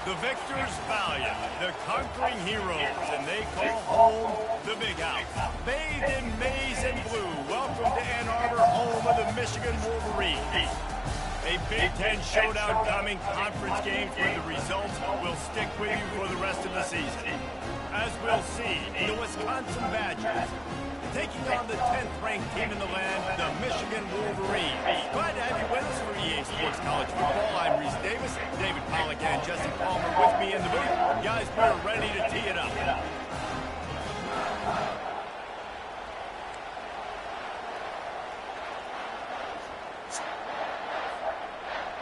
The victors valiant, the conquering heroes, and they call home the Big House. Bathed in maize and blue, welcome to Ann Arbor, home of the Michigan Wolverines. A Big Ten showdown coming, conference games where the results will stick with you for the rest of the season. As we'll see, the Wisconsin Badgers taking on the 10th-ranked team in the land, the Michigan Wolverines. Glad to have you with us for EA Sports College Football. I'm Reese Davis, David Pollack and Jesse Palmer with me in the booth. Guys, we're ready to tee it up.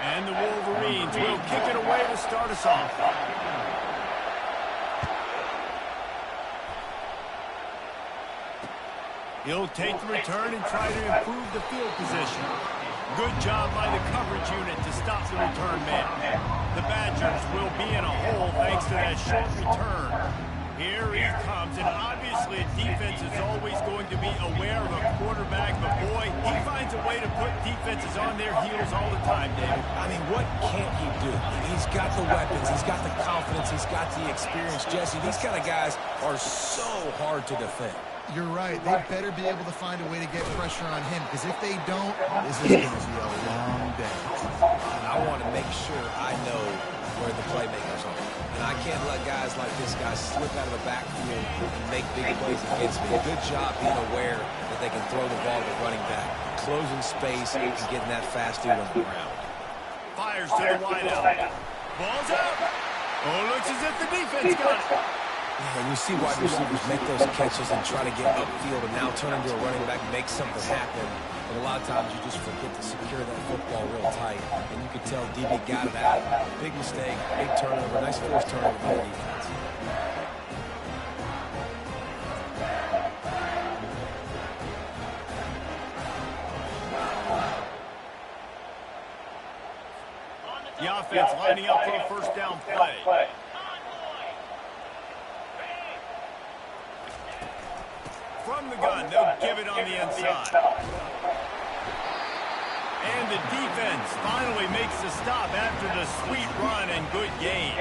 And the Wolverines will kick it away to start us off. He'll take the return and try to improve the field position. Good job by the coverage unit to stop the return man. The Badgers will be in a hole thanks to that short return. Here he comes, and obviously defense is always going to be aware of a quarterback, but boy, he finds a way to put defenses on their heels all the time, David. I mean, what can't he do? He's got the weapons, he's got the confidence, he's got the experience. Jesse, these kind of guys are so hard to defend. You're right. They better be able to find a way to get pressure on him, because if they don't, this is going to be a long day. And I want to make sure I know where the playmakers are. And I can't let guys like this guy slip out of the backfield and make big plays against me. A good job being aware that they can throw the ball to the running back, closing space and getting that fast dude on the ground. Fires to the wideout. Ball's out. Oh, looks as if the defense got it. And you see wide receivers make those catches and try to get upfield and now turn into a running back, make something happen. But a lot of times you just forget to secure that football real tight. And you could tell DB got it out. Big mistake, big turnover, nice forced turnover by the defense. The offense lining up for a first down play. From the gun, they'll give it on the inside. And the defense finally makes the stop after the sweet run and good gain.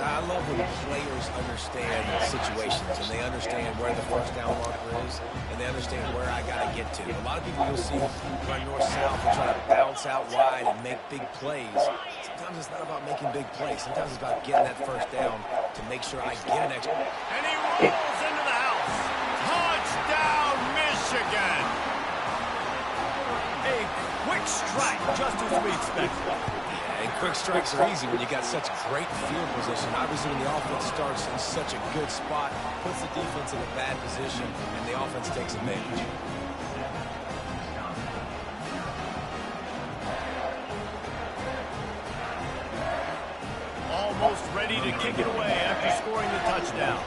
I love when players understand situations and they understand where the first down marker is and they understand where I got to get to. A lot of people you'll see run north-south and try to bounce out wide and make big plays. Sometimes it's not about making big plays. Sometimes it's about getting that first down to make sure I get an extra. And he rolls into the house. Touchdown, Michigan! A quick strike, just as we expected. And quick strikes are easy when you got such great field position. Obviously, when the offense starts in such a good spot, puts the defense in a bad position, and the offense takes advantage. Almost ready to kick it away after scoring the touchdown.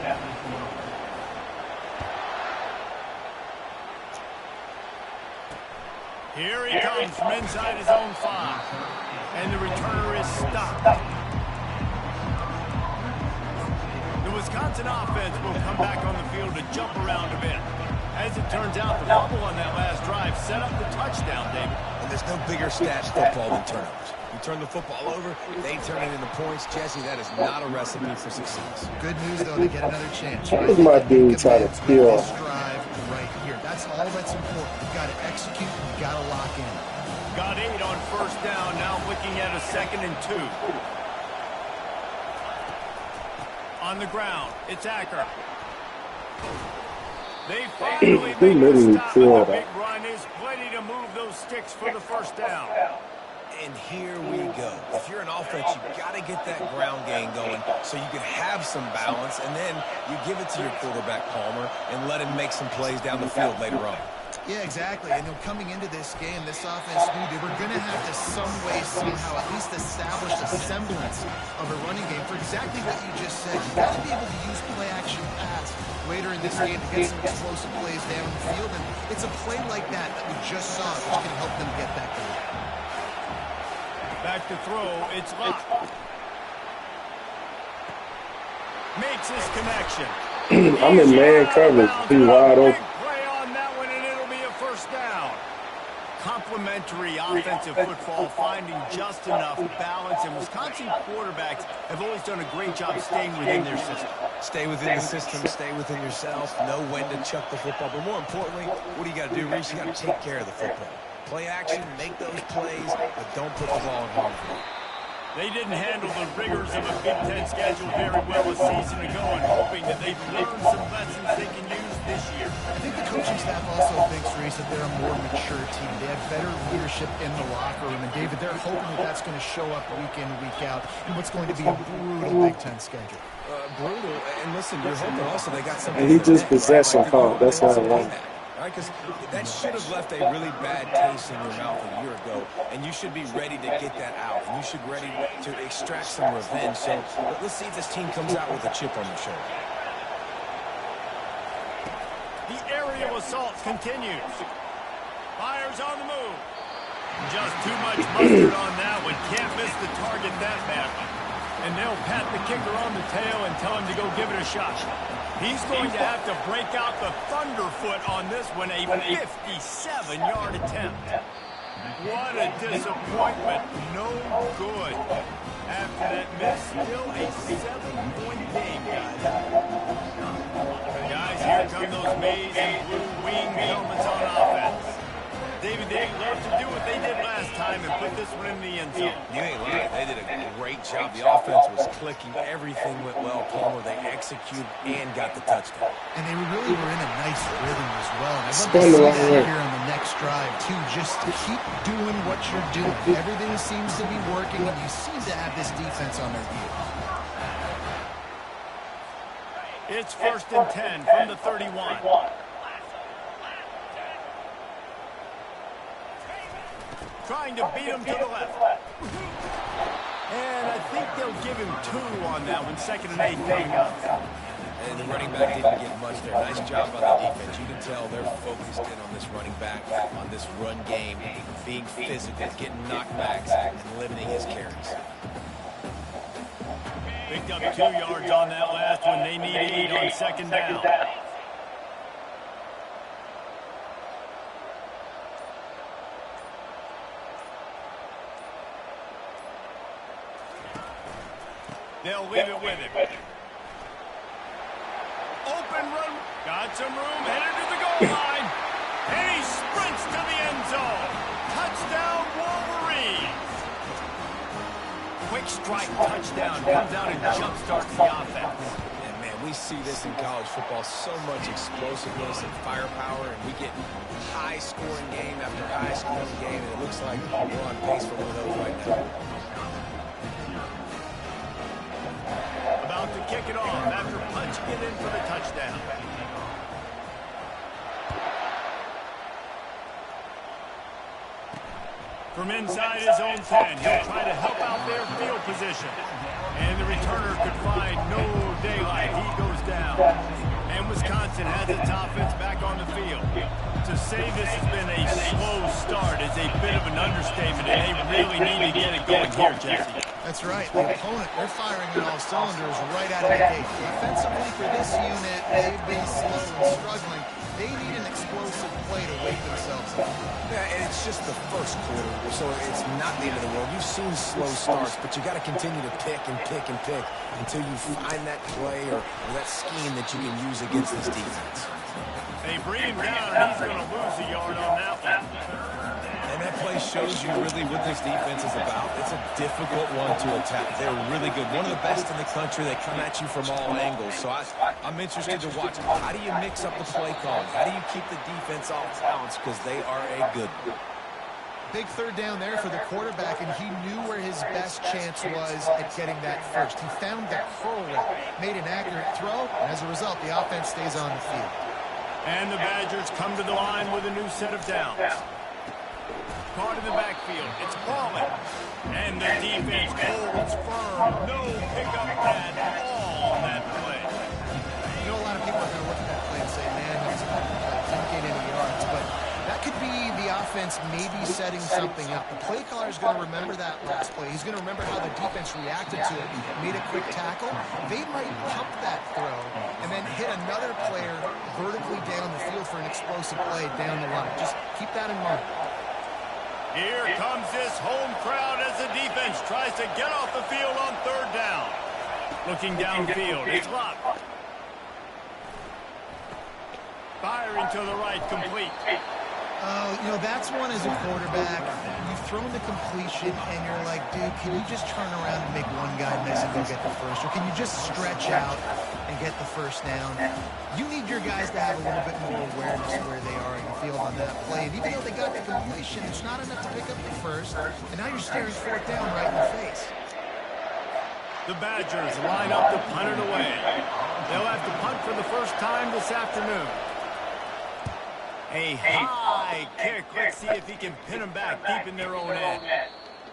Here he comes from inside his own 5. And the returner is stopped. The Wisconsin offense will come back on the field to jump around a bit. As it turns out, the fumble on that last drive set up the touchdown, David. And there's no bigger stat in football than turnovers. You turn the football over, they turn it into points. Jesse, that is not a recipe for success. Good news, though, they get another chance. Right? This is my dude trying to steal. This drive right here. That's all that's important. You got to execute. You got to lock in. Got 8 on first down, now looking at a 2nd and 2. On the ground, it's Acker. They finally make the stop, and the big run is plenty to move those sticks for the first down. And here we go. If you're an offense, you've got to get that ground game going so you can have some balance, and then you give it to your quarterback, Palmer, and let him make some plays down the field later on. Yeah, exactly. And coming into this game, this offense knew they were going to have to some way, somehow, at least establish a semblance of a running game for exactly what you just said. You got to be able to use play-action pass later in this game to get some explosive plays down the field. And it's a play like that we just saw, which can help them get that going. Back to throw, it's Locke. Makes his connection. I'm in man coverage. Be wide open. complementary offensive football, finding just enough balance, and Wisconsin quarterbacks have always done a great job staying within their system. Stay within the system, stay within yourself, know when to chuck the football. But more importantly, what do you got to do, Reese? You got to take care of the football. Play action, make those plays, but don't put the ball in harm's way. They didn't handle the rigors of a Big Ten schedule very well a season ago, and hoping that they've learned some lessons they can use this year. I think the coaching staff also thinks, Reese, that they're a more mature team. They have better leadership in the locker room. And, David, they're hoping that that's going to show up week in, week out in what's going to be a brutal Big Ten schedule. Brutal. And listen, you're hoping also they got something. And he just possession called. That's not a run. Right, because that should have left a really bad taste in your mouth a year ago, and you should be ready to get that out, and you should be ready to extract some revenge. So let's see if this team comes out with a chip on their shoulder. The aerial assault continues. Fires on the move. Just too much mustard on that one. Can't miss the target that badly. And they'll pat the kicker on the tail and tell him to go give it a shot. He's going to have to break out the thunderfoot on this one, a 57-yard attempt. What a disappointment. No good. After that miss, still a 7-point game, guys. Guys, here come those maize and blue wing helmets on offense. David, they love to do what they did last time and put this one in the end zone. You ain't lying. They did a great job. The offense was clicking. Everything went well. Palmer, they executed and got the touchdown. And they really were in a nice rhythm as well. And I'd love to see that here on the next drive, too. Just keep doing what you're doing. Everything seems to be working, and you seem to have this defense on their heels. It's 1st and 10 from the 31. Trying to beat him to the left. And I think they'll give him 2 on that one. 2nd and 8 coming up. And the running back didn't get much there. Nice job by the defense. You can tell they're focused in on this running back, on this run game, being physical, getting knockbacks, and limiting his carries. Picked up 2 yards on that last one. They need 8 on 2nd down. They'll leave it with him. Open run. Got some room. Headed to the goal line. And he sprints to the end zone. Touchdown, Wolverines. Quick strike touchdown. Comes out and jumpstarts the offense. And, man, we see this in college football. So much explosiveness and firepower. And we get high-scoring game after high-scoring game. And it looks like we're on pace for one of those right now. About to kick it off after punching it in for the touchdown. From inside his own 10, he'll try to help out their field position. And the returner could find no daylight. He goes down. And Wisconsin has its offense back on the field. To say this has been a slow start is a bit of an understatement, and they really need to get it going here, Jesse. That's right. The opponent, they're firing on all cylinders right out of the gate. Defensively for this unit, they've been slow and struggling. They need an explosive play to wake themselves up. Yeah, and it's just the first quarter, so it's not the end of the world. You've seen slow starts, but you got to continue to pick and pick and pick until you find that play or that scheme that you can use against this defense. They bring him down, and he's going to lose a yard on that one. And that play shows you really what this defense is about. It's a difficult one to attack. They're really good. One of the best in the country. They come at you from all angles. So I'm interested to watch. How do you mix up the play calling? How do you keep the defense off balance? Because they are a good one. Big 3rd down there for the quarterback, and he knew where his best chance was at getting that first. He found the curl route, made an accurate throw, and as a result, the offense stays on the field. And the Badgers come to the line with a new set of downs. Caught in the backfield. It's Ballin. And the defense holds firm. No pickup at all on that play. You know, a lot of people are going to look at that play and say, man, that was a good play. Didn't gain any yards. But that could be the offense maybe setting something up. The play caller is going to remember that last play. He's going to remember how the defense reacted to it, made a quick tackle. They might pump that throw and then hit another player vertically down the field for an explosive play down the line. Just keep that in mind. Here comes this home crowd as the defense tries to get off the field on third down. Looking downfield, it's locked. Firing to the right, complete. You know, that's one as a quarterback. You've thrown the completion, and you're like, dude, can you just turn around and make one guy miss and go get the first? Or can you just stretch out and get the first down? You need your guys to have a little bit more awareness of where they are in the field on that play. And even though they got the completion, it's not enough to pick up the first. And now you're staring fourth down right in the face. The Badgers line up to punt it away. They'll have to punt for the first time this afternoon. A high kick. Let's see if he can pin them back deep in their own end.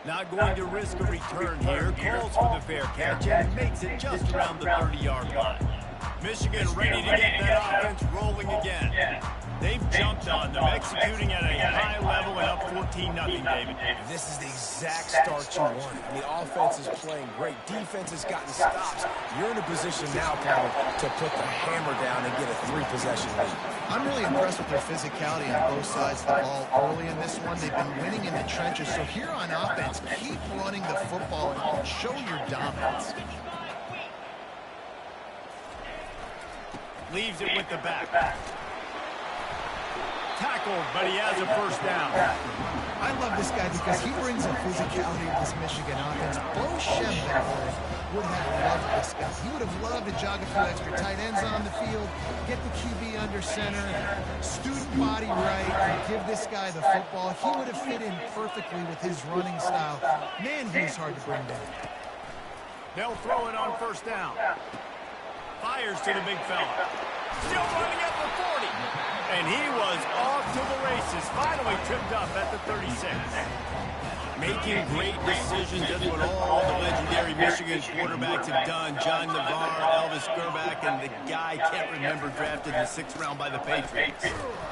Not going to risk a return here. Calls for the fair catch and makes it just around the 30-yard line. Michigan ready to get that offense rolling again. They've jumped on them, executing at a high level and up 14-0, David. This is the exact start you wanted. The offense is playing great. Defense has gotten stops. You're in a position now, Kyle, to put the hammer down and get a 3-possession lead. I'm really impressed with their physicality on both sides of the ball early in this one. They've been winning in the trenches. So here on offense, keep running the football and show your dominance. Leaves it with the back. Tackled, but he has a first down. I love this guy because he brings a physicality to this Michigan offense. Bo Schembechler would have loved this guy. He would have loved to jog a few extra tight ends on the field, get the QB under center, student body right, and give this guy the football. He would have fit in perfectly with his running style. Man, he is hard to bring down. They'll throw it on first down. Fires to the big fella. Still running at the 40. And he was off to the races. Finally tripped up at the 36. Making great decisions. That's what all the legendary Michigan quarterbacks have done. John Navarre, Elvis Gerbach, and the guy I can't remember drafted in the 6th round by the Patriots.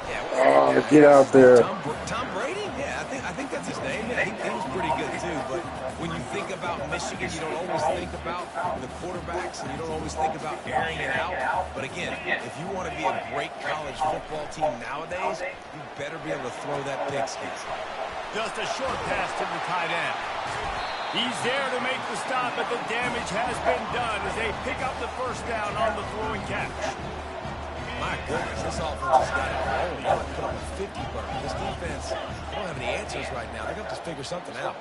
Yeah, get out there. Tom Brady? Yeah, I think that's his name. Yeah, he was pretty good too. But when you think about Michigan, you don't always think about the quarterbacks, and you don't always think about airing it out. But again, if you want to be a great college football team nowadays, you better be able to throw that pigskin. Just a short pass to the tight end. He's there to make the stop, but the damage has been done as they pick up the first down on the throwing catch. My goodness, this offense has got it rolling. They're going to put up a 50 burn. This defense, they don't have any answers right now. They're going to have to figure something out.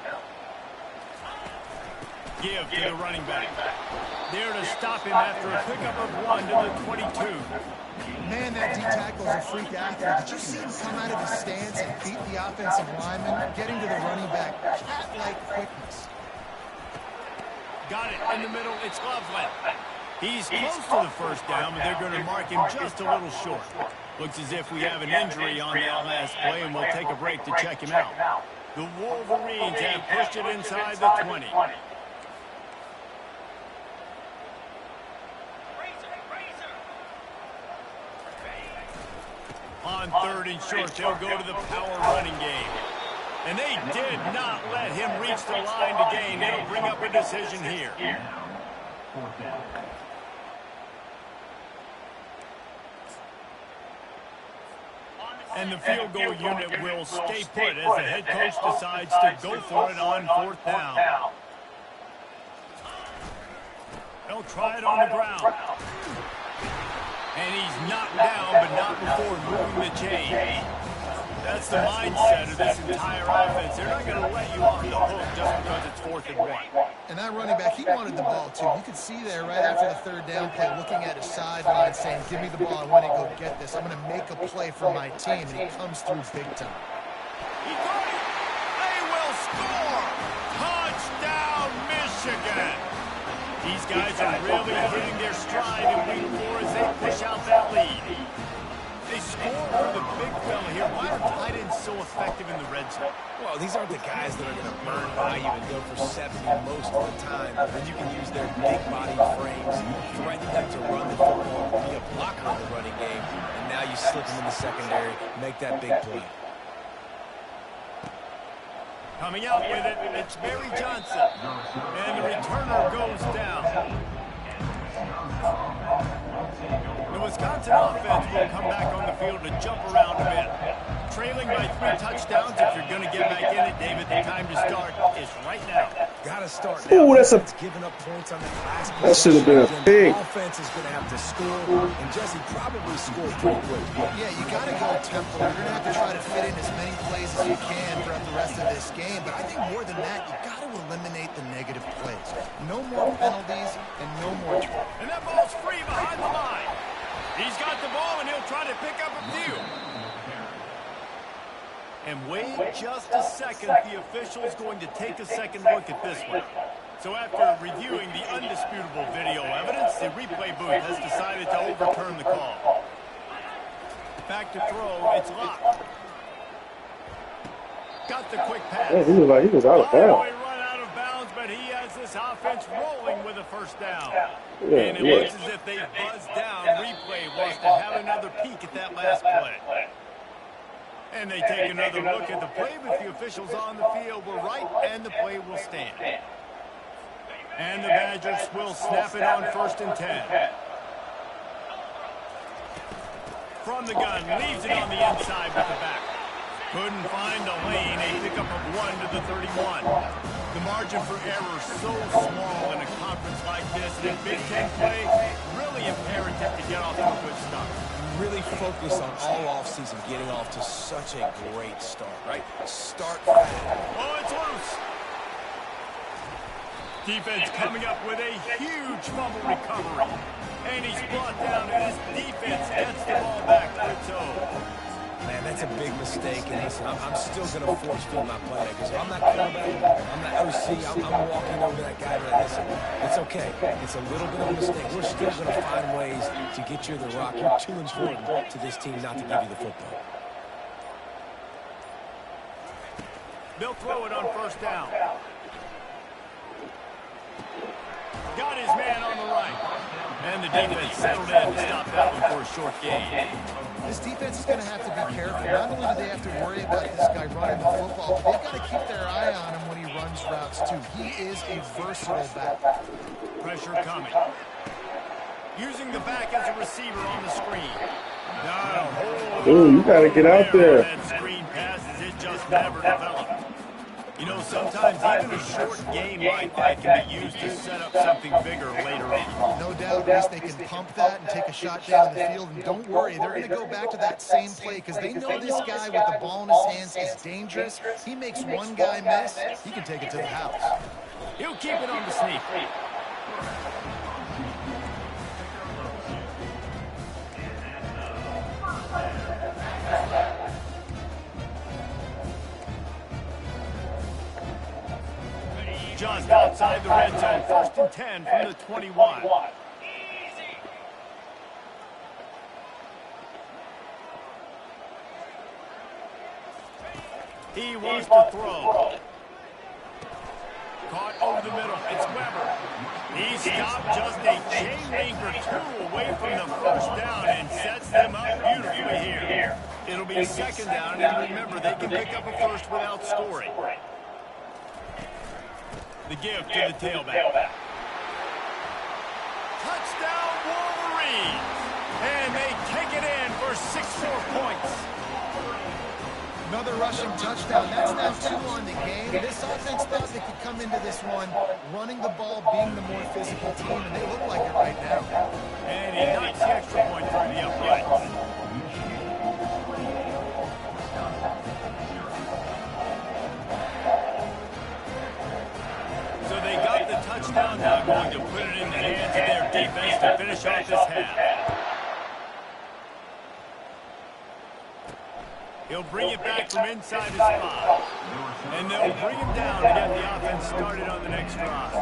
Give to the running back. There to stop him after a pickup of 1 to the 22. Man, that D-tackle's a freak athlete. Did you see him come out of his stance and beat the offensive lineman, getting to the running back? Cat-like quickness. Got it in the middle. It's Loveland. He's close to the first down, but they're going to mark him just a little short. Looks as if we have an injury on that last play, and we'll take a break to check him out. The Wolverines have pushed it inside the 20. On third and short, they'll go to the power running game. And they did not let him reach the line to gain. They'll bring up a decision here. And the field goal unit will stay put as the head coach decides to go for it on fourth down. They'll try it on the ground. And he's knocked down, but not before moving the chain. That's the mindset of this entire offense. They're not going to let you off the hook just because it's 4th and 1. And that running back, he wanted the ball, too. You could see there right after the third down play, looking at his sideline, saying, give me the ball, I want to go get this. I'm going to make a play for my team, and he comes through big time. He got it. They will score. Touchdown, Michigan. These guys are really hitting their stride in week 4 as they push out that lead. They score for the big fella here. Why are tight ends so effective in the red zone? Well, these aren't the guys that are going to burn by you and go for 70 most of the time. And you can use their big body frames, threaten them to run the football, be a blocker in the running game, and now you slip them in the secondary, make that big play. Coming out with it, it's Barry Johnson. And the returner goes down. The Wisconsin offense will come back on the field to jump around a bit. trailing by 3 touchdowns. If you're going to get back in it, David, the time to start is right now. Got to start now. Ooh, that's a... It's giving up points on the last That should have been a pick. The offense is going to have to score, and Jesse probably scored pretty quick. Yeah, you got to go tempo. You're going to have to try to fit in as many plays as you can throughout the rest of this game. But I think more than that, you got to eliminate the negative plays. No more penalties and no more trouble. And that ball's free behind the line. He's got the ball, and he'll try to pick up a few. And wait just a second. The official's going to take a second look at this one. So after reviewing the undisputable video evidence, the replay booth has decided to overturn the call. Back to throw. It's locked. Got the quick pass. Yeah, he was like he was out of bounds. Run out of bounds, but he has this offense rolling with a first down. Yeah, And it looks as if they buzzed down. Replay wants to have another peek at that last play. And they take another look at the play, but the officials on the field were right, and the play will stand. And the Badgers will snap it on 1st and 10. From the gun, leaves it on the inside with the back. Couldn't find a lane, a pickup of 1 to the 31. The margin for error so small in a conference like this, and a Big Ten play, really imperative to get off to a good start. Really focused on all offseason getting off to such a great start, right? Start fast. Oh, it's loose. Defense coming up with a huge fumble recovery. And he's brought down, and his defense gets the ball back to its own. Man, that's a big mistake, and listen, I'm still going to force field my playmakers. If I'm not quarterback, I'm not OC, I'm walking over that guy and listen, it's okay. It's a little bit of a mistake. We're still going to find ways to get you the rock. You're too important to this team not to give you the football. They'll throw it on 1st down. Got his man on the right. And the defense settled in to stop that one for a short gain. This defense is going to have to be careful. Not only do they have to worry about this guy running the football, but they've got to keep their eye on him when he runs routes, too. He is a versatile back. Pressure coming. Using the back as a receiver on the screen. Ooh, you got to get out there. That screen passes, it just never developed. You know, sometimes even a short game like that can be used to set up something bigger later on. No doubt, at least they can pump that and take a shot down the field. And don't worry, they're going to go back to that same play because they know this guy with the ball in his hands is dangerous. He makes one guy miss, he can take it to the house. He'll keep it on the sneak. Just outside the red zone, 1st and 10 from the 21. He wants to throw. Caught over the middle. It's Weber. He stopped just a chain link or 2 away from the 1st down and sets them up beautifully here. It'll be 2nd down, and remember, they can pick up a first without scoring. The give to the tailback. Touchdown, Wolverines! And they take it in for 6 more points. Another rushing touchdown. That's now 2 on the game. This offense thought they could come into this one running the ball, being the more physical team, and they look like it right now. And he knocks the extra point through the uprights. So they got the touchdown, now going to put it in the hands of their defense to finish off this half. He'll bring it back from inside his spot. And they'll bring him down to get the offense started on the next drive.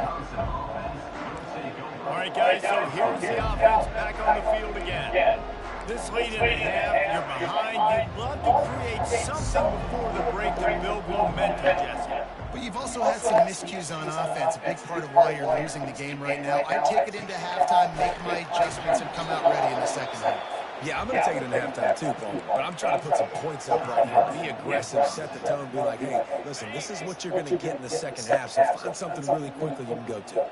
All right, guys, so here's the offense back on the field again. This lead in the half, you're behind. You'd love to create something before the break to build momentum, Jesse. But you've also had some miscues on offense, a big part of why you're losing the game right now. I take it into halftime, make my adjustments, and come out ready in the second half. Yeah, I'm going to take it into halftime too, Paul. But I'm trying to put some points up right here. Be aggressive, set the tone, be like, hey, listen, this is what you're going to get in the second half, so find something really quickly you can go to.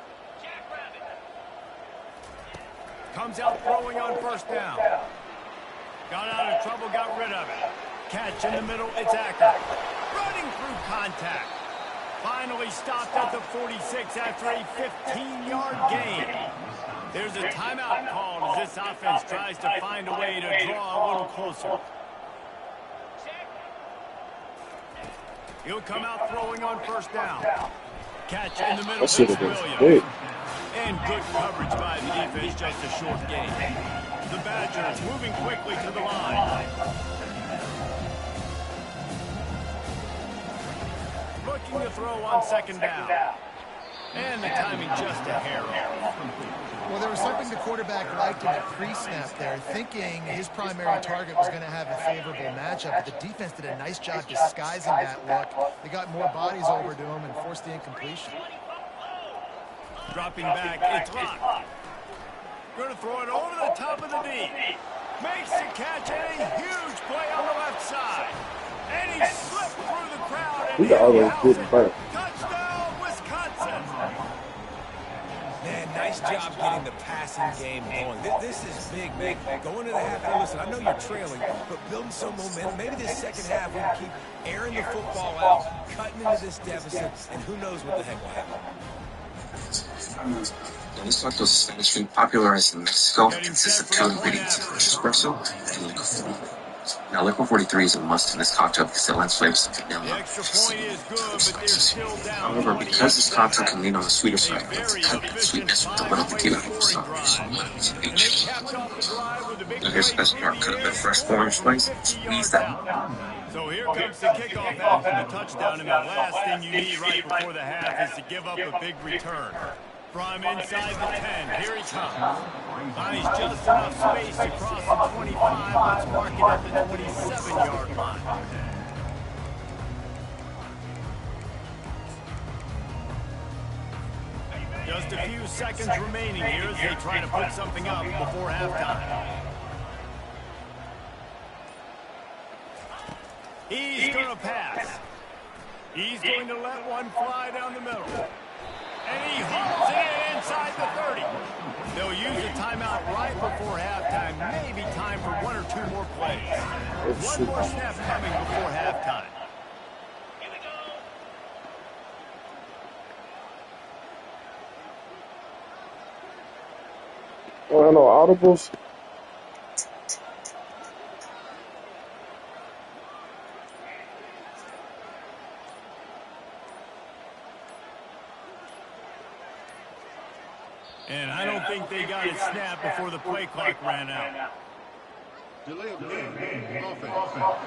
Comes out throwing on 1st down. Got out of trouble, got rid of it. catch in the middle. It's accurate. Running through contact. Finally stopped at the 46 after a 15-yard gain. There's a timeout called as this offense tries to find a way to draw a little closer. He'll come out throwing on first down. Catch in the middle. That should have been big. And good coverage by the defense, just a short gain. The Badgers moving quickly to the line. Looking to throw on second down. And the timing just a hair off. Well, there was something the quarterback liked in the pre-snap there, thinking his primary target was going to have a favorable matchup. But the defense did a nice job disguising that look. They got more bodies over to him and forced the incompletion. Dropping back, it's locked. Going to throw it over the top of the D. Makes the catch and a huge play on the left side. And he slipped through the crowd. And We always get back. touchdown, Wisconsin. Man, nice job getting the passing game going. This is big, man. Going to the half, hey, listen, I know you're trailing, but building some momentum. Maybe this second half we can keep airing the football out, cutting into this deficit, and who knows what the heck will happen. This lactose is been popularized in Mexico. It consists of 2 ingredients, espresso and liquor 43. Now, liquor 43 is a must in this cocktail because it lends flavors to vanilla. The extra point is good, but they're still down. However, because this cocktail can lean on the sweeter side, it's cut that sweetness with a little tequila. So, now here's the best part. Cut up that fresh orange slice, squeeze that. So here comes the kickoff after the touchdown, and the last thing you need right before the half is to give up a big return. From inside the 10, here he comes. Finds just enough space to cross the 25. Let's mark it at the 27-yard line. Just a few seconds remaining here as they try to put something up before halftime. He's going to pass. He's going to let one fly down the middle. And he hauls it in inside the 30. They'll use a timeout right before halftime. Maybe time for 1 or 2 more plays. One more snap coming before halftime. Oh, I know audibles. And I don't think they got it snapped before the play clock ran out. Delay of game. Offense.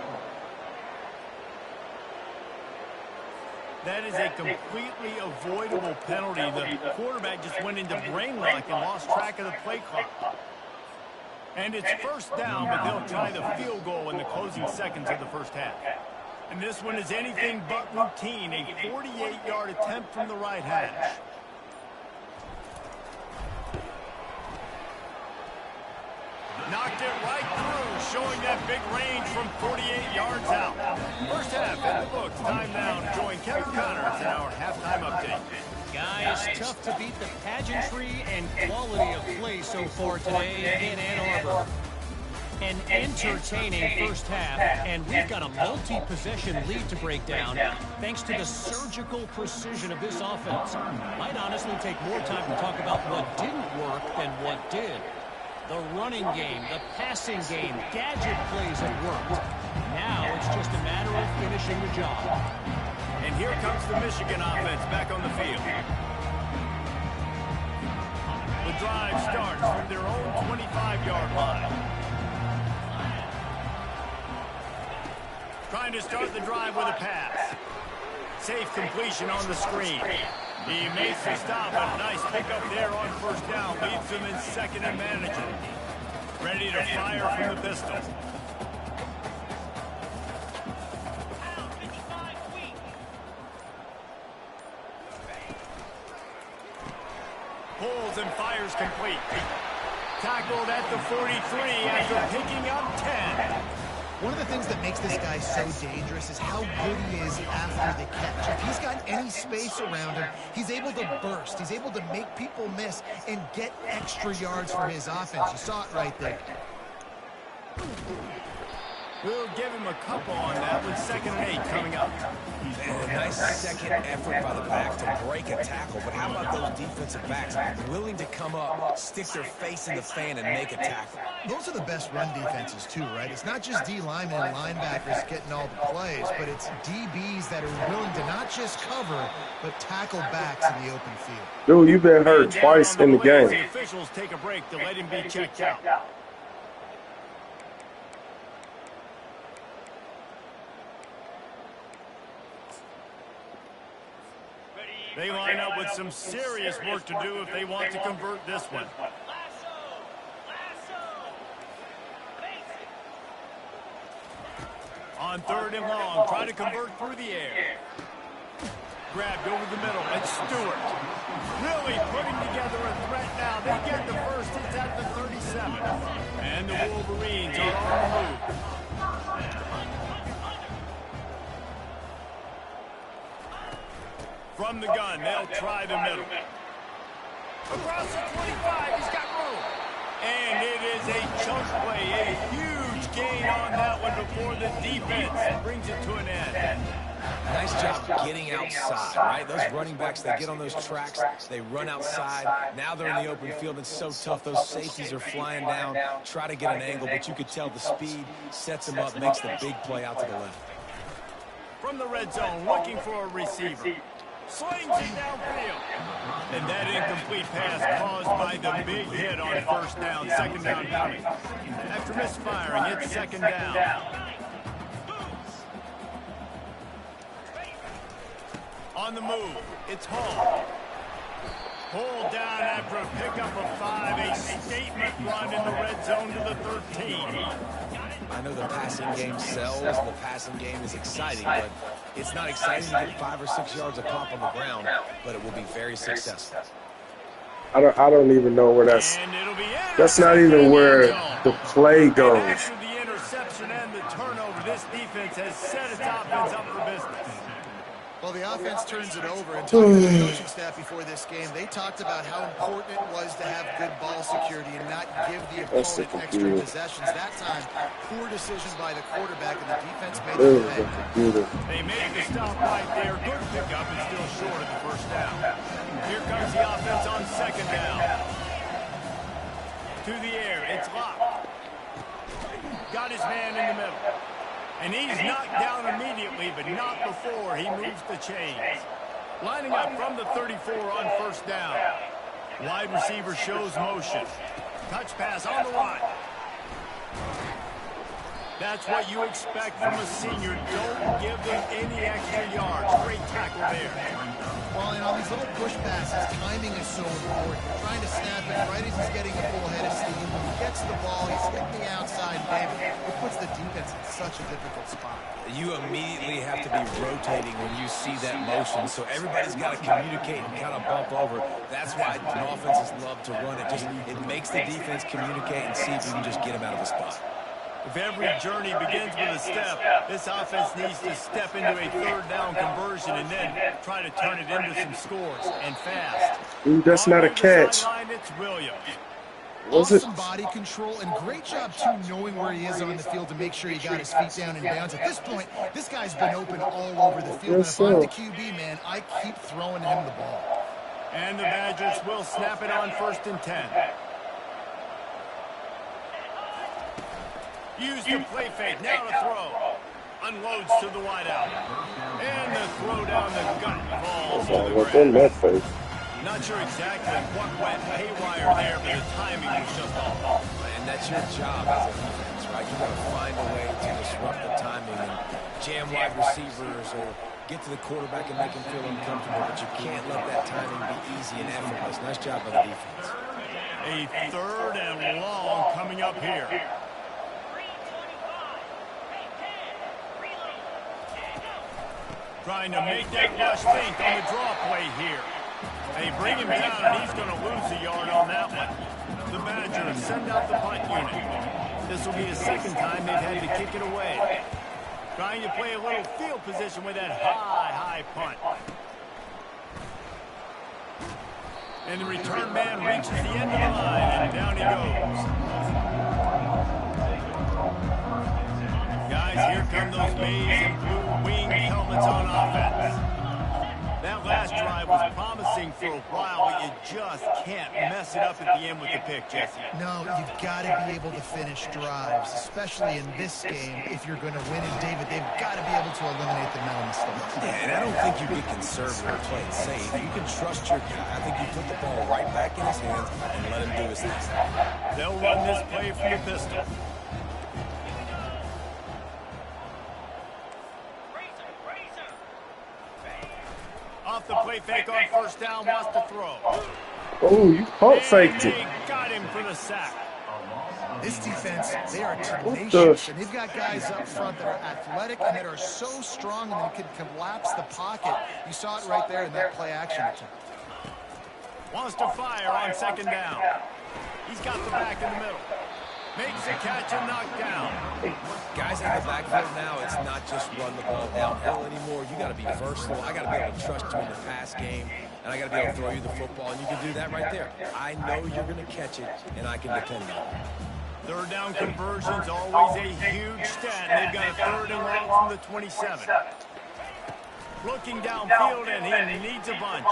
That is a completely avoidable penalty. The quarterback just went into brain lock and lost track of the play clock. And it's first down, but they'll try the field goal in the closing seconds of the first half. And this one is anything but routine, a 48-yard attempt from the right hash. Knocked it right through, showing that big range from 48 yards out. First half in the books. Time now to join Kevin Connors in our halftime update. Guys, tough to beat the pageantry and quality of play so far today in Ann Arbor. An entertaining first half, and we've got a multi-possession lead to break down thanks to the surgical precision of this offense. Might honestly take more time to talk about what didn't work than what did. The running game, the passing game, gadget plays have worked. Now it's just a matter of finishing the job. And here comes the Michigan offense back on the field. The drive starts from their own 25-yard line. Trying to start the drive with a pass. Safe completion on the screen. He makes the stop, but a nice pickup there on first down. Leaves him in second and managing. Ready to fire from the pistol. Pulls and fires complete. Tackled at the 43 after picking up 10. One of the things that makes this guy so dangerous is how good he is after the catch. If he's got any space around him, he's able to burst. He's able to make people miss and get extra yards for his offense. You saw it right there. We'll give him a couple on that with 2nd and 8 coming up. And a nice second effort by the back to break a tackle. But how about those defensive backs willing to come up, stick their face in the fan, and make a tackle? Those are the best run defenses, too, right? It's not just D linemen and linebackers getting all the plays, but it's DBs that are willing to not just cover, but tackle backs in the open field. Dude, you've been hurt twice in the game. The officials take a break to let him be checked out. They line up with some serious work to do if they want to convert this one. On 3rd and long, try to convert through the air. Grabbed over the middle, and Stewart really putting together a threat now. They get the first, it's at the 37. And the Wolverines are on the move. From the gun, they'll try the middle. Across the 25, he's got room. And it is a chunk play, a huge gain on that one before the defense brings it to an end. Nice job getting outside, right? Those running backs, they get on those tracks, they run outside. Now they're in the open field. It's so tough. Those safeties are flying down, try to get an angle, but you could tell the speed sets them up, makes the big play out to the left. From the red zone, looking for a receiver. Slings it downfield. And that incomplete pass caused by the big hit on 1st down, 2nd down coming. After misfiring, it's 2nd down. On the move, it's Hall. Pulled down after a pickup of 5, a statement run in the red zone to the 13. I know the passing game sells, and the passing game is exciting, but it's not exciting to get 5 or 6 yards of pop on the ground, but it will be very successful. I don't even know where that's not even where the play goes. And after the interception and the turnover, this defense has set its offense up for business. Well, the offense turns it over, and talking to the coaching staff before this game, they talked about how important it was to have good ball security and not give the opponent extra possessions. That time, poor decision by the quarterback, and the defense made it pay. They made the stop right there. Good pickup and still short of the 1st down. Here comes the offense on 2nd down. To the air, it's Locke. Got his man in the middle. And he's knocked down immediately, but not before he moves the chains. Lining up from the 34 on 1st down. Wide receiver shows motion. Touch pass on the line. That's what you expect from a senior. Don't give them any extra yards. Great tackle there. Well, and on these little push passes, timing is so important. You're trying to snap it right as he's getting a full head of steam. When he gets the ball, he's hitting the outside, David. It puts the defense in such a difficult spot. You immediately have to be rotating when you see that motion, so everybody's got to communicate and kind of bump over. That's why offenses love to run it. It makes the defense communicate and see if you can just get them out of the spot. If every journey begins with a step, this offense needs to step into a 3rd down conversion and then try to turn it into some scores, and fast. Ooh, that's not a catch. It's Williams. Awesome body control, and great job, too, knowing where he is on the field to make sure he got his feet down and bounds. At this point, this guy's been open all over the field. Yes, and if I'm sir. the QB, man, I keep throwing him the ball. And the Badgers will snap it on 1st and 10. Use the play fake, now to throw. Unloads to the wideout. And the throw down the gut falls to the What's in ground. that face? Not sure exactly what went haywire there, but the timing was just off. And that's your job as a defense, right? You got to find a way to disrupt the timing and jam wide receivers or get to the quarterback and make him feel uncomfortable, but you can't let that timing be easy and effortless. Nice job by the defense. A 3rd and long coming up here. Trying to make that rush feint on the draw play here. They bring him down, and he's going to lose a yard on that one. The Badgers send out the punt unit. This will be the 2nd time they've had to kick it away. Trying to play a little field position with that high punt. And the return man reaches the end of the line, and down he goes. guys, here come those maize and blue winged helmets on offense. That last drive was promising for a while, but you just can't mess it up at the end with the pick, Jesse. No, you've got to be able to finish drives, especially in this game. If you're going to win, and David, they've got to be able to eliminate the mental mistakes. Yeah, and I don't think you get conservative or play it safe. You can trust your guy. I think you put the ball right back in his hands and let him do his thing. They'll run this play from the pistol. Off the play fake on first down, wants to throw. Oh, you pump faked it. They got him for the sack. This defense, they are tenacious, and they've got guys up front that are athletic and that are so strong and they can collapse the pocket. You saw it right there in that play action attempt. Wants to fire on second down. He's got the back in the middle. Makes a catch and knocked down. Guys in the backfield now, it's not just run the ball downhill anymore. You got to be versatile. I got to be able to trust you in the pass game, and I got to be able to throw you the football, and you can do that right there. I know you're going to catch it, and I can depend on it. Third down conversion's always a huge stat. They've got a third and long from the 27. Looking downfield, and he needs a bunch.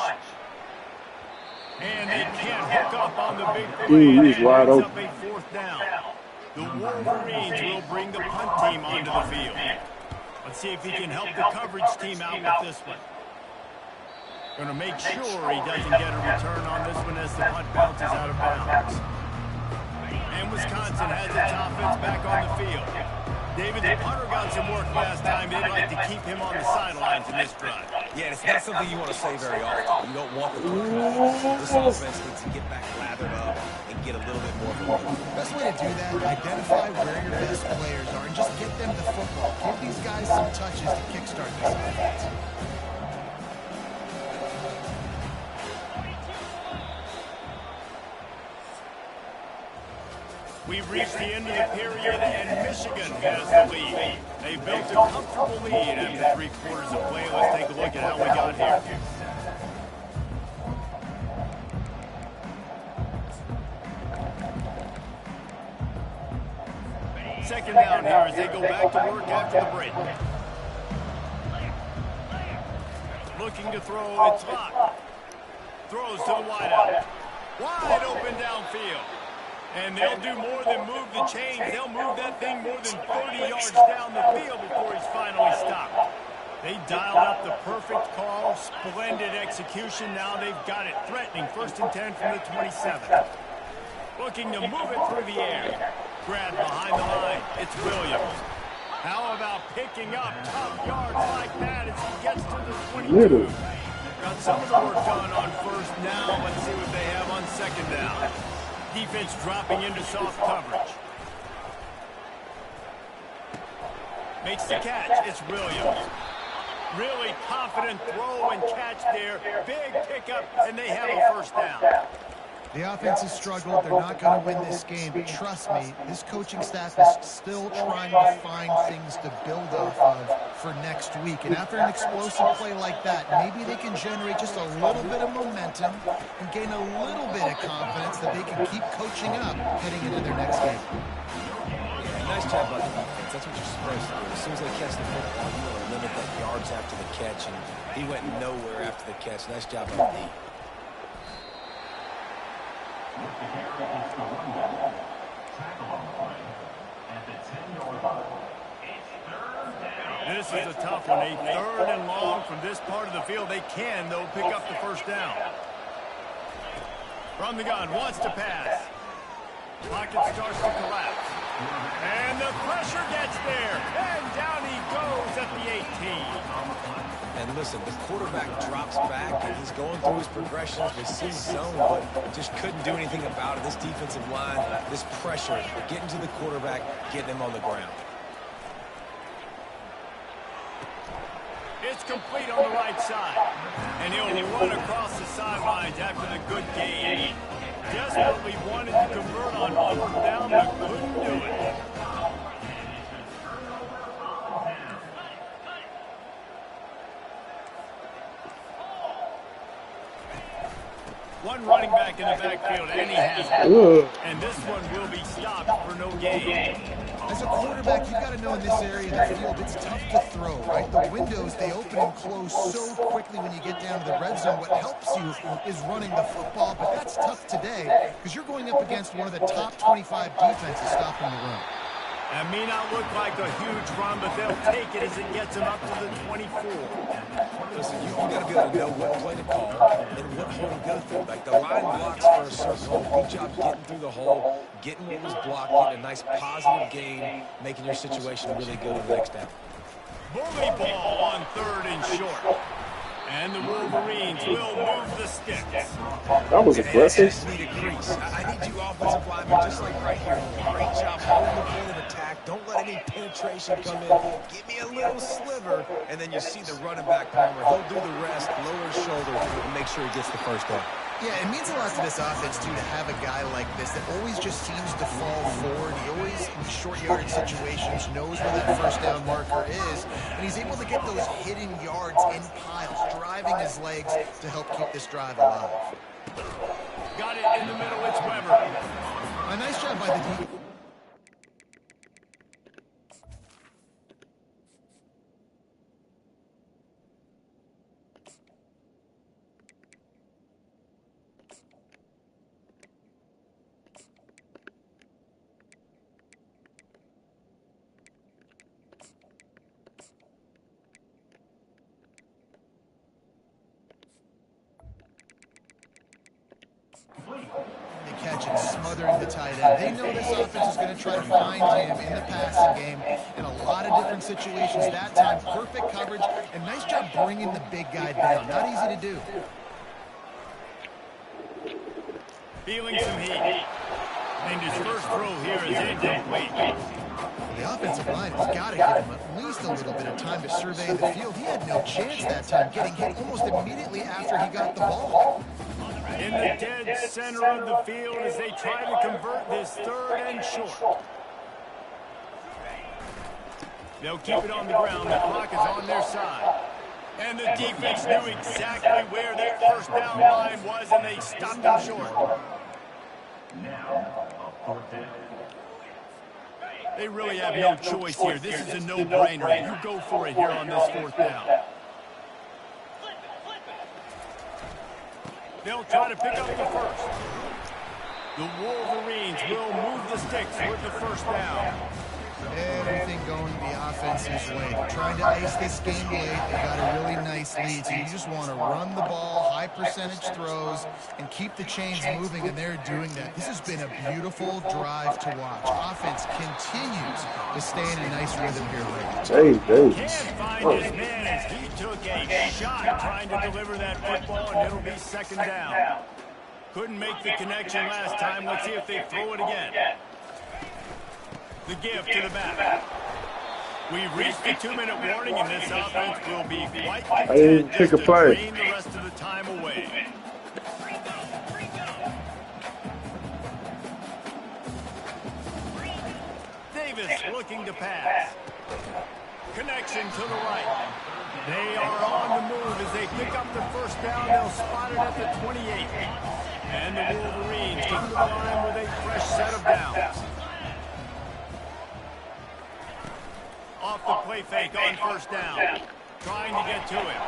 And they can't hook up on the big play, and it ends up a fourth down. The Wolverines will bring the punt team onto the field. Let's see if he can help the coverage team out with this one. Going to make sure he doesn't get a return on this one as the punt bounces out of bounds. And Wisconsin has its offense back on the field. David, the punter got some work last time. They'd like to keep him on the sidelines in this drive. Yeah, it's not something you want to say very often. You don't want the punter. This offense needs to get back lathered up and get a little bit more of a Best way to do that, identify where your best players are and just get them the football. Give these guys some touches to kickstart this offense. We've reached the end of the period, and Michigan has the lead. They built a comfortable lead after 3 quarters of play. Let's take a look at how we got here. Second down here as they go back to work after the break. Looking to throw, it's locked. Throws to the wideout. Wide open downfield. And they'll do more than move the chains. They'll move that thing more than 30 yards down the field before he's finally stopped. They dialed up the perfect call. Splendid execution. Now they've got it threatening. First and 10 from the 27. Looking to move it through the air. Grab behind the line. It's Williams. How about picking up tough yards like that as he gets to the 22? Got some of the work done on first down. Let's see what they have on second down. Defense dropping into soft coverage. Makes the catch. It's Williams. Really confident throw and catch there. Big pickup, and they have a first down. The offense has struggled. They're not going to win this game. But trust me, this coaching staff is still trying to find things to build off of for next week. And after an explosive play like that, maybe they can generate just a little bit of momentum and gain a little bit of confidence that they can keep coaching up heading into their next game. Yeah, nice job by the defense. That's what you're supposed to do. As soon as they catch the football, you want to limit that yards after the catch. And he went nowhere after the catch. Nice job by the D. This is a tough one. A third and long from this part of the field. They can, though, pick up the first down. From the gun, wants to pass. Pocket starts to collapse. And the pressure gets there. And down he goes at the 18. And listen, the quarterback drops back, and he's going through his progressions. They see zone, but just couldn't do anything about it. This defensive line, this pressure, getting to the quarterback, getting him on the ground. It's complete on the right side. And he'll run across the sidelines after the good gain. Desperately wanted to convert on fourth down, but couldn't do it. one running back in the backfield, and he has it. And this one will be stopped for no gain. As a quarterback, you've got to know in this area of the field, it's tough to throw, right? The windows, they open and close so quickly when you get down to the red zone. What helps you is running the football, but that's tough today because you're going up against one of the top 25 defenses stopping the run. That may not look like a huge run, but they'll take it as it gets them up to the 24. Listen, you got to be able to know what play to call and what hole to go through. Like, the line blocks for a certain hole. Good job getting through the hole, getting what was blocked, getting a nice positive gain, making your situation really good on the next down. Bully ball on 3rd and short. And the Wolverines will move the sticks. That was aggressive. I need you offensive linemen, just like right here. Great job holding the point of attack. Don't let any penetration come in. Give me a little sliver, and then you see the running back Palmer. He'll do the rest, lower his shoulder, and make sure he gets the first down. Yeah, it means a lot to this offense, too, to have a guy like this that always just seems to fall forward. He always, in short yardage situations, knows where that first down marker is, and he's able to get those hidden yards in piles, driving his legs to help keep this drive alive. Got it in the middle, it's Weber. A nice job by the defense. They catch it, smothering the tight end. They know this offense is going to try to find him in the passing game in a lot of different situations. That time, perfect coverage, and nice job bringing the big guy down. Not easy to do. Feeling some heat. And his first throw here is incomplete. The offensive line has got to give him at least a little bit of time to survey the field. He had no chance that time, getting hit almost immediately after he got the ball. In the dead center of the field as they try to convert this 3rd and short. They'll keep it on the ground. The clock is on their side. And the defense knew exactly where their first down line was, and they stopped them short. They really have no choice here. This is a no-brainer. You go for it here on this 4th down. They'll try to pick up the first. The Wolverines will move the sticks with the first down. Everything going the offense's way. They're trying to ice this game late. They got a really nice lead, so you just want to run the ball, high percentage throws, and keep the chains moving, and they're doing that. This has been a beautiful drive to watch. Offense continues to stay in a nice rhythm here lately. Can't find his man as he took a shot trying to deliver that football, and it'll be 2nd down. Couldn't make the connection last time. Let's see if they throw it again. The give to the back. We've reached the 2-minute warning, and this offense will be quite content just to drain the rest of the time away. Davis looking to pass. Connection to the right. They are on the move as they pick up the first down. They'll spot it at the 28. And the Wolverines come to the line with a fresh set of downs. Off the play fake on first down. Trying to get to it.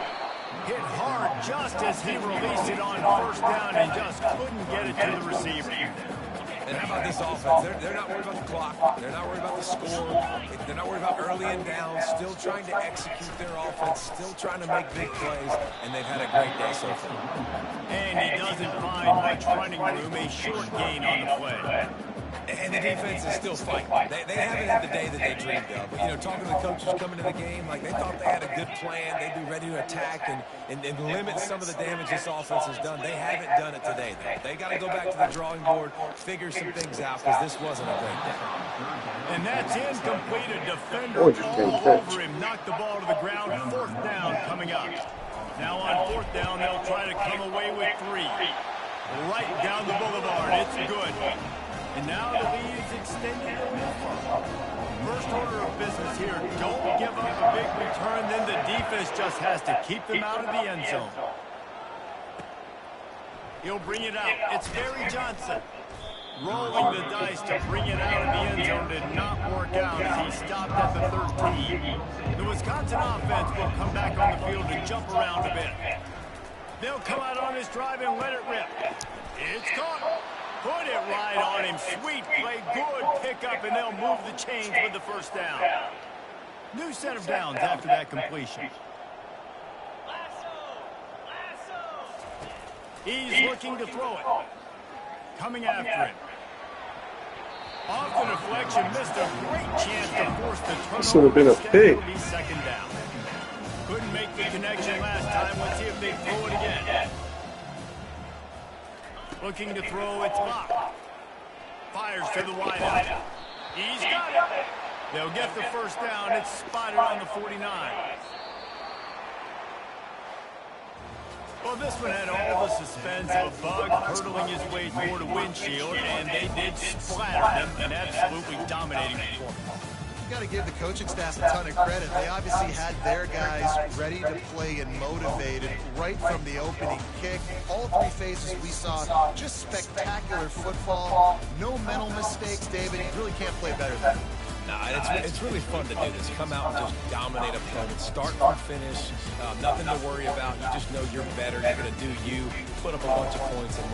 Hit hard just as he released it on first down and just couldn't get it to the receiver. And how about this offense? They're not worried about the clock. They're not worried about the score. They're not worried about early and down. Still trying to execute their offense. Still trying to make big plays. And they've had a great day so far. And he doesn't find much running room. A short gain on the play. And the defense is still fighting. They haven't had the day that they dreamed of. But, you know, talking to the coaches coming to the game, like they thought they had a good plan. They'd be ready to attack and limit some of the damage this offense has done. They haven't done it today, though. They got to go back to the drawing board, figure some things out, because this wasn't a great day. And that's incomplete. A defender all over him. Knocked the ball to the ground. 4th down coming up. Now on 4th down, they'll try to come away with 3. Right down the boulevard. It's good. And now the lead is extended a little further. First order of business here, don't give up a big return, then the defense just has to keep them out of the end zone. He'll bring it out. It's Barry Johnson. Rolling the dice to bring it out of the end zone did not work out as he stopped at the 13. The Wisconsin offense will come back on the field and jump around a bit. They'll come out on this drive and let it rip. It's caught. Put it right on him. Sweet play. Good pickup, and they'll move the chains with the first down. New set of downs after that completion. He's looking to throw it. Coming after him. Off the deflection, missed a great chance to force the turnover. This would have been a pick. Second down. Couldn't make the connection last time. Let's see if they throw it again. Looking to throw, it's blocked. Fires to the wideout. He's got it. They'll get the first down. It's spotted on the 49. Well, this one had all the suspense of a bug hurtling his way toward a windshield, and they did splatter them, an absolutely dominating performance. You got to give the coaching staff a ton of credit. They obviously had their guys ready to play and motivated right from the opening kick. All three phases we saw, just spectacular football. No mental mistakes, David. You really can't play better than that. No, it's really fun to do this. Come out and just dominate opponents. Start from finish. Nothing to worry about. You just know you're better. You're going to do you. Put up a bunch of points and win.